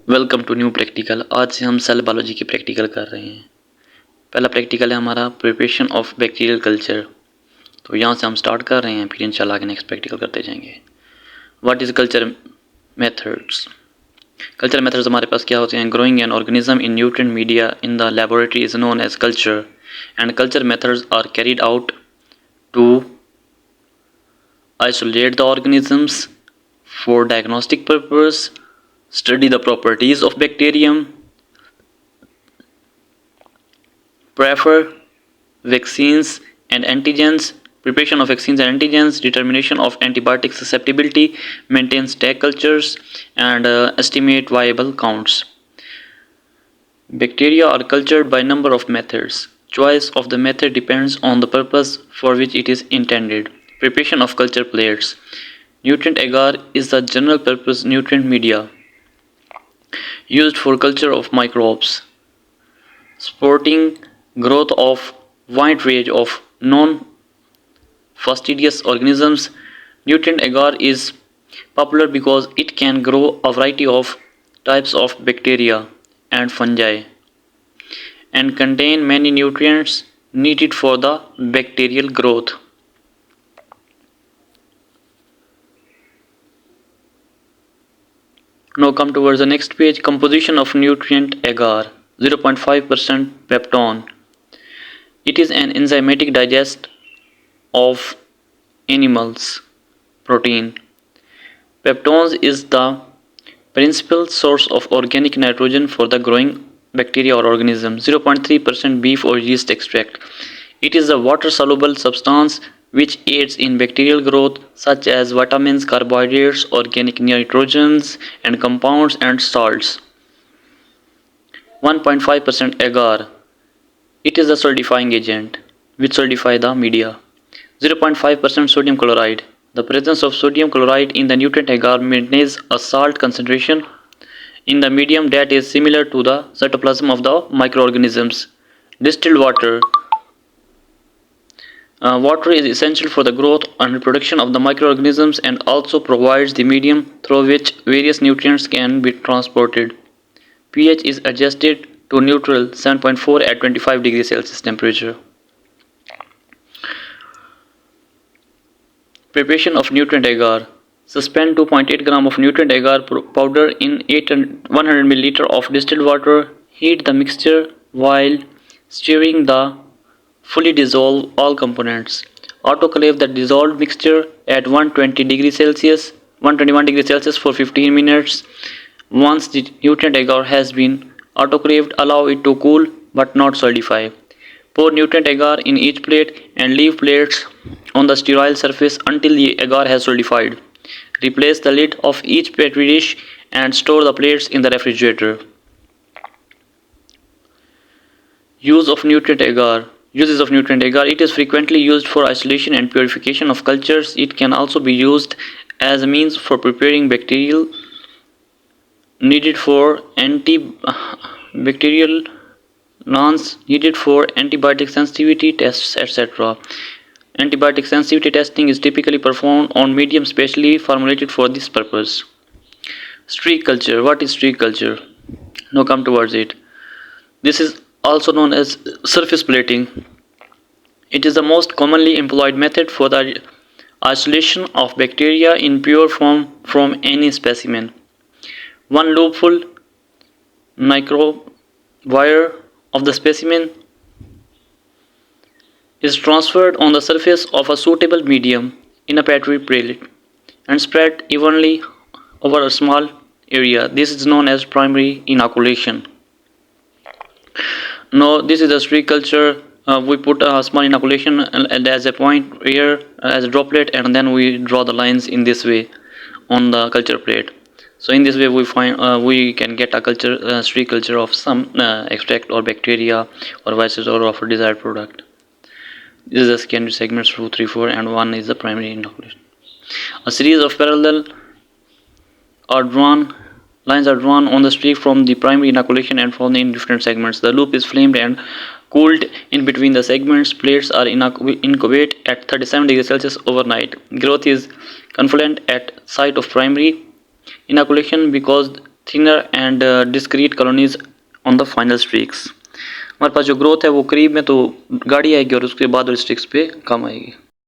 Welcome to new practical. आज से हम सेल बायोलॉजी की प्रैक्टिकल कर रहे हैं। पहला प्रैक्टिकल है हमारा प्रिपरेशन ऑफ बैक्टीरियल कल्चर। तो यहाँ से हम स्टार्ट कर रहे हैं, फिर इंशाल्लाह आगे नेक्स्ट प्रैक्टिकल करते जाएंगे। What is culture methods? Culture methods हमारे पास क्या होते हैं? Growing an organism in nutrient media in the laboratory is known as culture and culture methods are carried out to isolate the organisms for diagnostic purpose, study the properties of bacterium, prefer vaccines and antigens, preparation of vaccines and antigens, determination of antibiotic susceptibility, maintain stack cultures, and estimate viable counts. Bacteria are cultured by number of methods. Choice of the method depends on the purpose for which it is intended. Preparation of culture plates. Nutrient agar is the general purpose nutrient media used for culture of microbes, supporting growth of wide range of non-fastidious organisms. Nutrient agar is popular because it can grow a variety of types of bacteria and fungi and contain many nutrients needed for the bacterial growth. Now come towards the next page. Composition of nutrient agar. 0.5% peptone. It is an enzymatic digest of animals protein. Peptones is the principal source of organic nitrogen for the growing bacteria or organism. 0.3% beef or yeast extract. It is a water-soluble substance which aids in bacterial growth, such as vitamins, carbohydrates, organic nitrogens, and compounds and salts. 1.5% agar. It is a solidifying agent which solidify the media. 0.5% sodium chloride. The presence of sodium chloride in the nutrient agar maintains a salt concentration in the medium that is similar to the cytoplasm of the microorganisms. Distilled water. Water is essential for the growth and reproduction of the microorganisms and also provides the medium through which various nutrients can be transported. pH is adjusted to neutral 7.4 at 25 degrees Celsius temperature. Preparation of nutrient agar. Suspend 2.8 gram of nutrient agar powder in 100 milliliter of distilled water. Heat the mixture while stirring the fully dissolve all components. Autoclave the dissolved mixture at 120 degrees Celsius, 121 degrees Celsius for 15 minutes. Once the nutrient agar has been autoclaved, allow it to cool but not solidify. Pour nutrient agar in each plate and leave plates on the sterile surface until the agar has solidified. Replace the lid of each petri dish and store the plates in the refrigerator. Use of nutrient agar. Uses of nutrient agar. It is frequently used for isolation and purification of cultures. It can also be used as a means for preparing bacterial needed for antibacterial nons needed for antibiotic sensitivity tests, etc. Antibiotic sensitivity testing is typically performed on medium specially formulated for this purpose. Streak culture. What is streak culture? Now come towards it. This is also known as surface plating. It is the most commonly employed method for the isolation of bacteria in pure form from any specimen. One loopful microwire of the specimen is transferred on the surface of a suitable medium in a petri plate and spread evenly over a small area. This is known as primary inoculation. Now this is a streak culture. We put a small inoculation as a point here as a droplet, and then we draw the lines in this way on the culture plate. So in this way we can get a culture streak culture of some extract or bacteria or viruses or of a desired product. This is the secondary segments 2, 3, 4, and 1 is the primary inoculation. A series of parallel lines are drawn on the streak from the primary inoculation and found in different segments. The loop is flamed and cooled in between the segments. Plates are incubate at 37 degrees Celsius overnight. Growth is confluent at site of primary inoculation because thinner and discrete colonies on the final streaks. हमारे पास जो growth है वो करीब में तो गाढ़ी आएगी और उसके बाद वाले स्ट्रिक्स पे कम आएगी।